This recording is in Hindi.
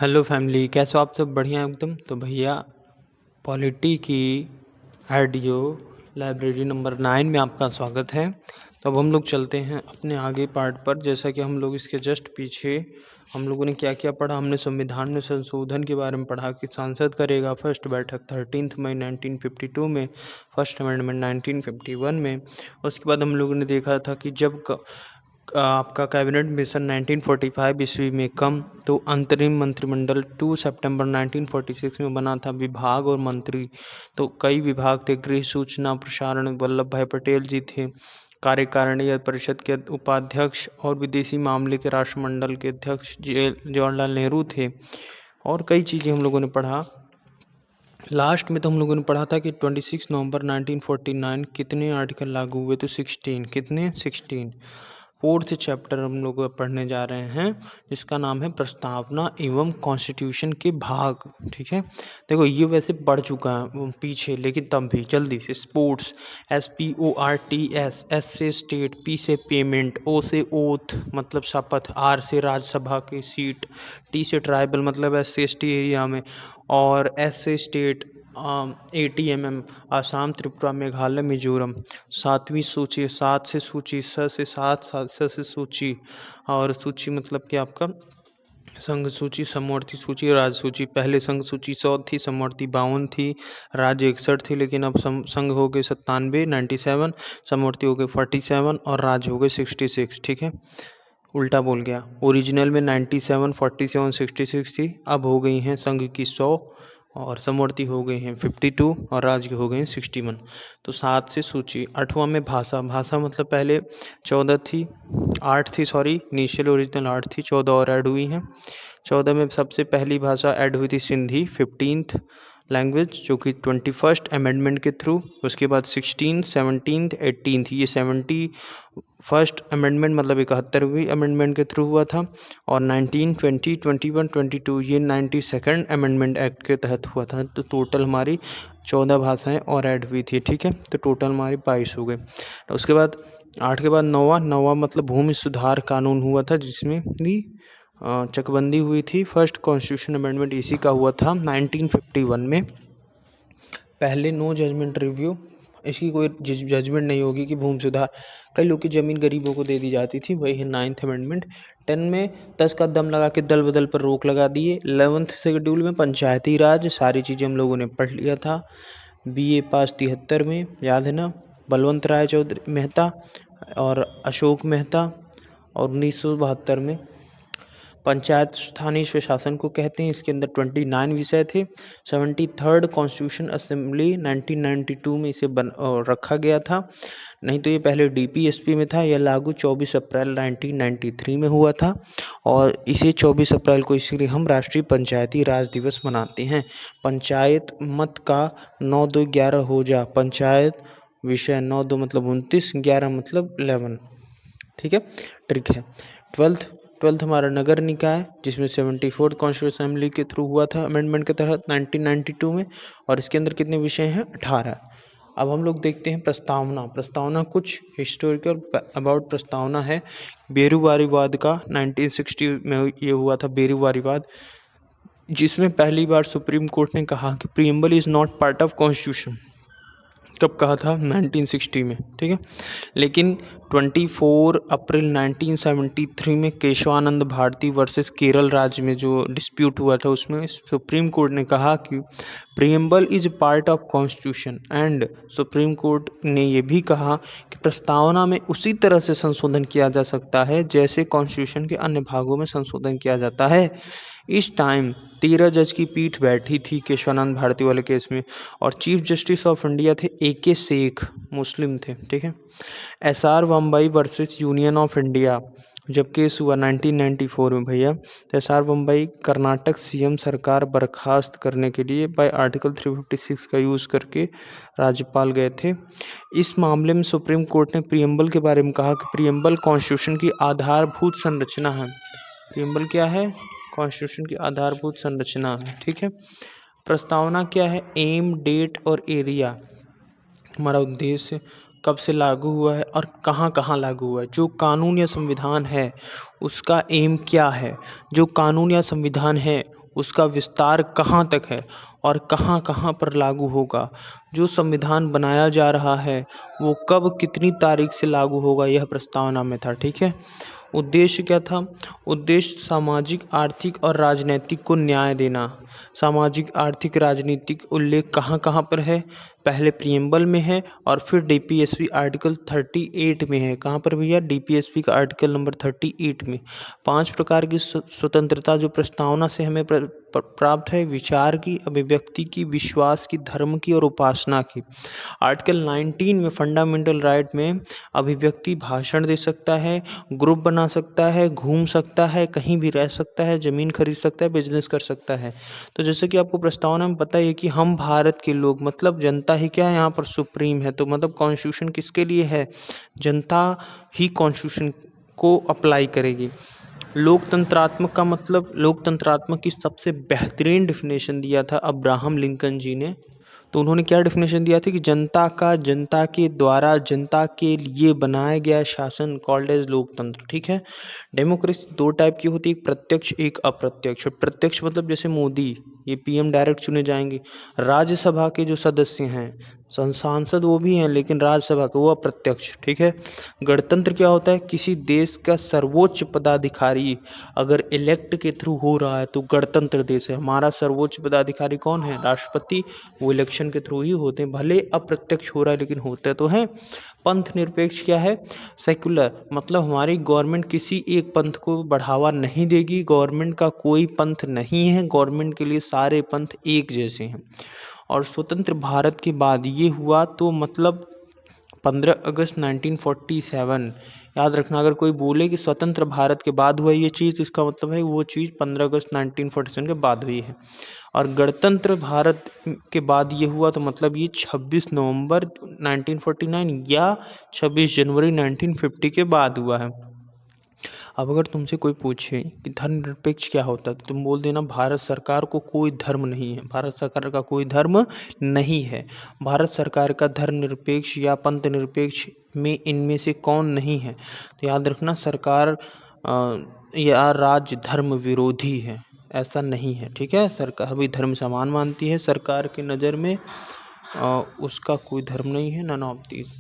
हेलो फैमिली, कैसे हो आप सब? बढ़िया एकदम। तो भैया, पॉलिटी की ऑडियो लाइब्रेरी नंबर 9 में आपका स्वागत है। तो अब हम लोग चलते हैं अपने आगे पार्ट पर। जैसा कि हम लोग इसके जस्ट पीछे हम लोगों ने क्या क्या पढ़ा। हमने संविधान में संशोधन के बारे में पढ़ा कि सांसद करेगा फर्स्ट बैठक 13 मई 1952 में, फर्स्ट अमेंडमेंट 1951 में। उसके बाद हम लोगों ने देखा था कि जब आपका कैबिनेट मिशन 1945 ईस्वी में कम, तो अंतरिम मंत्रिमंडल 2 सितंबर 1946 में बना था। विभाग और मंत्री तो कई विभाग थे। गृह, सूचना, प्रसारण वल्लभ भाई पटेल जी थे। कार्यकारिणी परिषद के उपाध्यक्ष और विदेशी मामले के राष्ट्रमंडल के अध्यक्ष जवाहरलाल नेहरू थे। और कई चीज़ें हम लोगों ने पढ़ा। लास्ट में तो हम लोगों ने पढ़ा था कि 26 नवंबर 1949 कितने आर्टिकल लागू हुए? तो 16। कितने? 16। फोर्थ चैप्टर हम लोग पढ़ने जा रहे हैं जिसका नाम है प्रस्तावना एवं कॉन्स्टिट्यूशन के भाग। ठीक है, देखो ये वैसे पढ़ चुका है पीछे, लेकिन तब भी जल्दी से। स्पोर्ट्स, SPORTS, S से स्टेट, P से पेमेंट, O से ओथ मतलब शपथ, R से राज्यसभा की सीट, T से ट्राइबल मतलब SC ST एरिया में, और S से स्टेट, ATMM आसाम, त्रिपुरा, मेघालय, मिजोरम। सातवीं सूची, 7 से सूची, स से 7, स से सूची, और सूची मतलब कि आपका संघ सूची, समवर्ती सूची, राज्य सूची। पहले संघ सूची 100 थी, समवर्ती 52 थी, राज्य 61 थी, लेकिन अब संघ हो गए 97, 97, समवर्ती हो गए 47 और राज्य हो गए 66। ठीक है, उल्टा बोल गया। ओरिजिनल में 97, 47, 66 थी, अब हो गई हैं संघ की 100 और समवर्ती हो गए हैं 52 और राज्य के हो गए हैं 61। तो 7 से सूची। 8वां में भाषा। भाषा मतलब पहले 14 थी, 8 थी, सॉरी, इनिशियल ओरिजिनल 8 थी, 14 और ऐड हुई हैं। 14 में सबसे पहली भाषा ऐड हुई थी सिंधी, 15th लैंग्वेज, जो कि 21st अमेंडमेंट के थ्रू। उसके बाद 16, 17, 18, ये 71st अमेंडमेंट मतलब 71वीं अमेंडमेंट के थ्रू हुआ था। और 19, 20, 21, 22 ये 92nd अमेंडमेंट एक्ट के तहत हुआ था। तो टोटल हमारी 14 भाषाएं और ऐड हुई थी। ठीक है, तो टोटल हमारी 22 हो गए। उसके बाद 8 के बाद 9वां मतलब भूमि सुधार कानून हुआ था, जिसमें भी चकबंदी हुई थी। फर्स्ट कॉन्स्टिट्यूशन अमेंडमेंट इसी का हुआ था 1951 में। पहले नो जजमेंट रिव्यू, इसकी कोई जजमेंट नहीं होगी कि भूमि सुधार, कई लोग की ज़मीन गरीबों को दे दी जाती थी, वही है 9th अमेंडमेंट। 10 में 10 का दम लगा के दल बदल पर रोक लगा दिए। 11th शेड्यूल में पंचायती राज, सारी चीज़ें हम लोगों ने पढ़ लिया था। BA पास 73 में, याद है ना, बलवंत राय चौधरी मेहता और अशोक मेहता। और 1972 में पंचायत स्थानीय स्वशासन को कहते हैं। इसके अंदर 29 विषय थे। 73rd कॉन्स्टिट्यूशन असेंबली 1992 में इसे रखा गया था, नहीं तो ये पहले DPSP में था। यह लागू 24 अप्रैल 1993 में हुआ था, और इसे 24 अप्रैल को इसीलिए हम राष्ट्रीय पंचायती राज दिवस मनाते हैं। पंचायत मत का 9-2-11 हो जा, पंचायत विषय 9-2 मतलब 29, 11 मतलब 11। ठीक है, ट्रिक है। 12th हमारा नगर निकाय, जिसमें 74th कॉन्स्टिट्यूशन असेंबली के थ्रू हुआ था अमेंडमेंट के तहत 1992 में, और इसके अंदर कितने विषय हैं? 18। अब हम लोग देखते हैं प्रस्तावना। प्रस्तावना कुछ हिस्टोरिकल अबाउट प्रस्तावना है। बेरूवारीवाद का 1960 में ये हुआ था, बेरूवारीवाद, जिसमें पहली बार सुप्रीम कोर्ट ने कहा कि preamble is not part of constitution. कब कहा था? 1960 में। ठीक है, लेकिन 24 अप्रैल 1973 में केशवानंद भारती वर्सेस केरल राज्य में जो डिस्प्यूट हुआ था, उसमें सुप्रीम कोर्ट ने कहा कि preamble is part of constitution. And supreme court ने ये भी कहा कि प्रस्तावना में उसी तरह से संशोधन किया जा सकता है जैसे कॉन्स्टिट्यूशन के अन्य भागों में संशोधन किया जाता है। इस टाइम 13 जज की पीठ बैठी थी केशवानंद भारती वाले केस में, और चीफ जस्टिस ऑफ इंडिया थे AK शेख, मुस्लिम थे। ठीक है, SR Bombay versus union of India जब केस हुआ 1994 में भैया, तो SR बम्बई कर्नाटक CM सरकार बर्खास्त करने के लिए बाय आर्टिकल 356 का यूज़ करके राज्यपाल गए थे। इस मामले में सुप्रीम कोर्ट ने प्रीएम्बल के बारे में कहा कि प्रीएम्बल कॉन्स्टिट्यूशन की आधारभूत संरचना है। प्रीएम्बल क्या है? कॉन्स्टिट्यूशन की आधारभूत संरचना है। ठीक है, प्रस्तावना क्या है? एम, डेट और एरिया, हमारा उद्देश्य, कब से लागू हुआ है और कहाँ कहाँ लागू हुआ है। जो कानून या संविधान है उसका एम क्या है, जो कानून या संविधान है उसका विस्तार कहाँ तक है और कहाँ कहाँ पर लागू होगा, जो संविधान बनाया जा रहा है वो कब कितनी तारीख से लागू होगा, यह प्रस्तावना में था। ठीक है। उद्देश्य क्या था? उद्देश्य सामाजिक, आर्थिक और राजनैतिक को न्याय देना। सामाजिक, आर्थिक, राजनीतिक उल्लेख कहाँ कहाँ पर है? पहले प्रियम्बल में है और फिर डीपीएसपी आर्टिकल 38 में है। कहाँ पर भैया? डीपीएसपी का आर्टिकल नंबर 38 में। 5 प्रकार की स्वतंत्रता जो प्रस्तावना से हमें प्राप्त है: विचार की, अभिव्यक्ति की, विश्वास की, धर्म की और उपासना की। आर्टिकल 19 में फंडामेंटल राइट में अभिव्यक्ति भाषण दे सकता है, ग्रुप बना सकता है, घूम सकता है, कहीं भी रह सकता है, ज़मीन खरीद सकता है, बिजनेस कर सकता है। तो जैसे कि आपको प्रस्तावना में पता है कि हम भारत के लोग, मतलब जनता ही क्या है यहाँ पर सुप्रीम है। तो मतलब कॉन्स्टिट्यूशन किसके लिए है? जनता ही कॉन्स्टिट्यूशन को अप्लाई करेगी। लोकतंत्रात्मक का मतलब, लोकतंत्रात्मक की सबसे बेहतरीन डिफिनेशन दिया था अब्राहम लिंकन जी ने। तो उन्होंने क्या डिफिनेशन दिया था कि जनता का, जनता के द्वारा, जनता के लिए बनाया गया शासन कॉल्ड एज लोकतंत्र। ठीक है। डेमोक्रेसी 2 टाइप की होती है, एक प्रत्यक्ष, एक अप्रत्यक्ष। प्रत्यक्ष मतलब जैसे मोदी, ये पीएम डायरेक्ट चुने जाएंगे। राज्यसभा के जो सदस्य हैं, सांसद वो भी हैं, लेकिन राज्यसभा के वो अप्रत्यक्ष। ठीक है। गणतंत्र क्या होता है? किसी देश का सर्वोच्च पदाधिकारी अगर इलेक्ट के थ्रू हो रहा है तो गणतंत्र देश है। हमारा सर्वोच्च पदाधिकारी कौन है? राष्ट्रपति। वो इलेक्शन के थ्रू ही होते हैं, भले अप्रत्यक्ष हो रहा है लेकिन होते तो हैं। पंथ निरपेक्ष क्या है? सेक्युलर, मतलब हमारी गवर्नमेंट किसी एक पंथ को बढ़ावा नहीं देगी। गवर्नमेंट का कोई पंथ नहीं है, गवर्नमेंट के लिए सारे पंथ एक जैसे हैं। और स्वतंत्र भारत के बाद ये हुआ तो मतलब 15 अगस्त 1947। याद रखना, अगर कोई बोले कि स्वतंत्र भारत के बाद हुआ ये चीज़, इसका मतलब है वो चीज़ 15 अगस्त 1947 के बाद हुई है। और गणतंत्र भारत के बाद ये हुआ तो मतलब ये 26 नवंबर 1949 या 26 जनवरी 1950 के बाद हुआ है। अब अगर तुमसे कोई पूछे कि धर्मनिरपेक्ष क्या होता है तो तुम बोल देना भारत सरकार को कोई धर्म नहीं है, भारत सरकार का कोई धर्म नहीं है। भारत सरकार का धर्मनिरपेक्ष या पंथ निरपेक्ष में इनमें से कौन नहीं है? तो याद रखना, सरकार या राज्य धर्म विरोधी है, ऐसा नहीं है। ठीक है। सरकार सभी धर्म समान मानती है, सरकार की नज़र में उसका कोई धर्म नहीं है, नन ऑफ दीज।